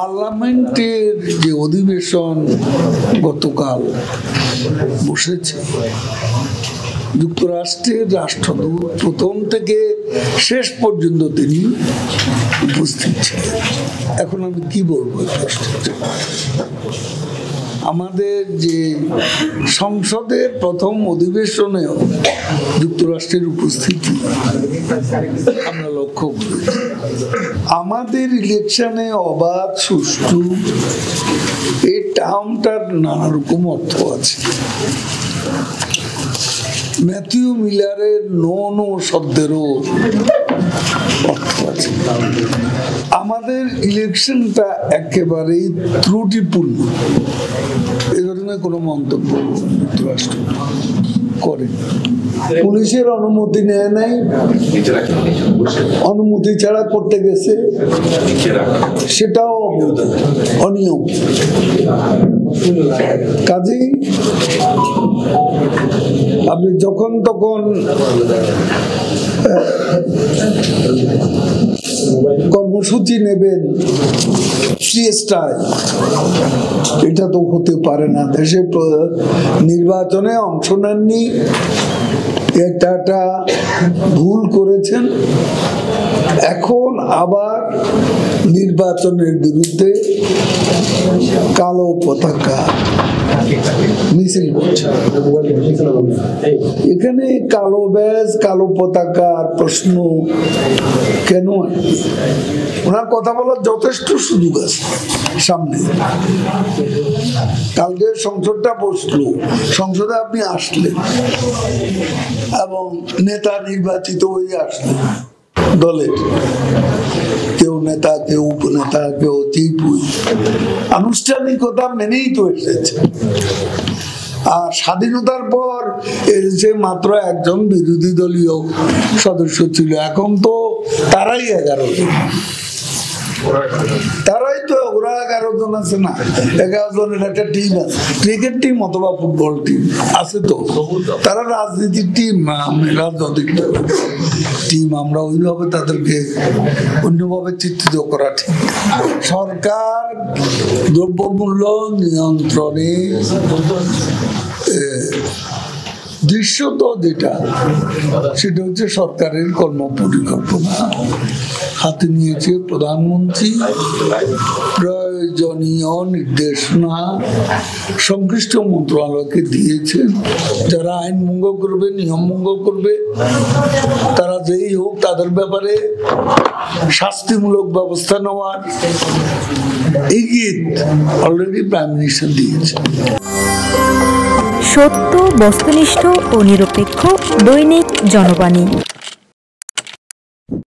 পার্লামেন্টের যে অধিবেশন গতকাল বসেছে, যুক্তরাষ্ট্রের রাষ্ট্রদূত প্রথম থেকে শেষ পর্যন্ত তিনি উপস্থিত ছিলেন। এখন আমি কি বলবো, আমাদের যে সংসদের প্রথম অধিবেশনেও যুক্তরাষ্ট্রের উপস্থিতি আমরা লক্ষ্য করি। আমাদের ইলেকশনে অবাধ সুষ্ঠু এই টার্মটার নানা রকম অর্থ আছে। ম্যাথিউ মিলারের নো শব্দেরও অর্থ আছে। আমাদের ইলেকশনটা একেবারেই ত্রুটিপূর্ণ, এ ধরনের কোনো মন্তব্য যুক্তরাষ্ট্র করে। পুলিশের অনুমতি নেয় নাই, অনুমতি ছাড়া করতে গেছে, সেটাও অনিয়ম। কাজেই আপনি যখন তখন কর্মসূচি নেবেন এটা তো হতে পারে না। দেশে নির্বাচনে অংশ নেননি, একটা ভুল করেছেন, এখন আবার নির্বাচনের বিরুদ্ধে কালো পতাকা মিছিল করছে। এখানে কালো ব্যাজ, কালো পতাকার প্রশ্ন কেন? ওনার কথা বলার যথেষ্ট সুযোগ আছে সামনে। কালকে সংসদটা বসলো, সংসদে আপনি আসলেন এবং নেতা নির্বাচিত হয়ে আসলেন দলের, কেউ নেতা, কেউ উপনেতা, কেউ চিফ হুইপ, আনুষ্ঠানিকতা মেনেই তো এসেছে। আর স্বাধীনতার পর এসে মাত্র একজন বিরোধী দলীয় সদস্য ছিল, এখন তো তারাই 11 জন। তারাই তো, ওরা 11 জন আছে না, 11 জনের একটা টিম আছে, ক্রিকেট টিম অথবা ফুটবল টিম আছে তো। তারা রাজনীতির টিম, রাজনৈতিক টিম। আমরা ওইভাবে তাদেরকে অন্যভাবে চিত্রিত করা ঠিক। সরকার দ্রব্যমূল্য নিয়ন্ত্রণে দৃশ্যত যেটা, সেটা হচ্ছে সরকারের কর্মপরিকল্পনা হাতে নিয়েছে প্রধানমন্ত্রী। প্রয়োজনীয় নির্দেশনা সংশ্লিষ্ট মন্ত্রণালয়কে দিয়েছেন। যারা আইন ভঙ্গ করবে, নিয়ম ভঙ্গ করবে, তারা যেই হোক, তাদের ব্যাপারে শাস্তিমূলক ব্যবস্থা নেওয়ার ইঙ্গিত অলরেডি প্রাইম মিনিস্টার দিয়েছে। সত্য, বস্তুনিষ্ঠ ও নিরপেক্ষ দৈনিক জনবাণী।